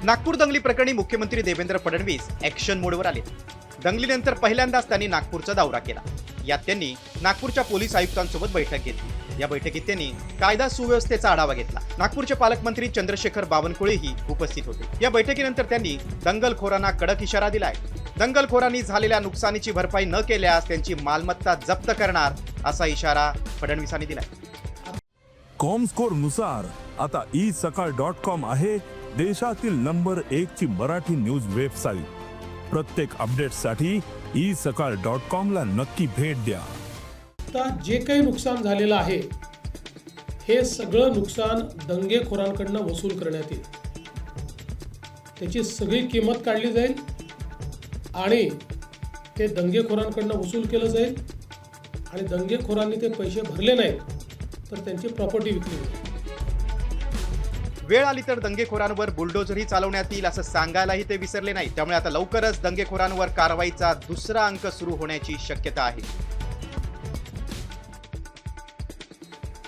नागपूर दंगली प्रकरणी मुख्यमंत्री देवेंद्र फडणवीस ऍक्शन मोडवर आले। दंगलीनंतर पहिल्यांदाच त्यांनी नागपूरचा दौरा केला। यात त्यांनी नागपूरच्या पोलीस आयुक्तांसोबत बैठक घेतली। या बैठकीत त्यांनी कायदा सुव्यवस्थेचा आढावा घेतला। नागपूरचे पालकमंत्री चंद्रशेखर बावनकुळेही उपस्थित होते। या बैठकीनंतर त्यांनी दंगलखोरांना कडक इशारा दिलाय। दंगलखोरांनी झालेल्या नुकसानीची भरपाई न केल्यास त्यांची मालमत्ता जप्त करणार असा इशारा फडणवीसांनी दिलाय। कॉमस्कोर नुसार आता isakal.com आहे देशातील नंबर 1 ची मराठी न्यूज वेबसाईट। प्रत्येक अपडेटसाठी isakal.com ला नक्की भेट द्या। आता जे काही नुकसान झालेलं आहे हे सगळं नुकसान दंगेखोरांकडून वसूल करण्यात येईल। त्याची सगळी किंमत काढली जाईल आणि ते दंगेखोरांकडून वसूल केलं जाईल आणि दंगेखोरांनी ते पैसे भरले नाहीत तर त्यांची प्रॉपर्टी विकली जाईल। वेळ आली तर दंगेखोरांवर बुलडोझरही चालवण्यात येईल असं सांगायलाही ते विसरले नाही। त्यामुळे आता लवकरच दंगेखोरांवर कारवाईचा दुसरा अंक सुरू होण्याची शक्यता आहे।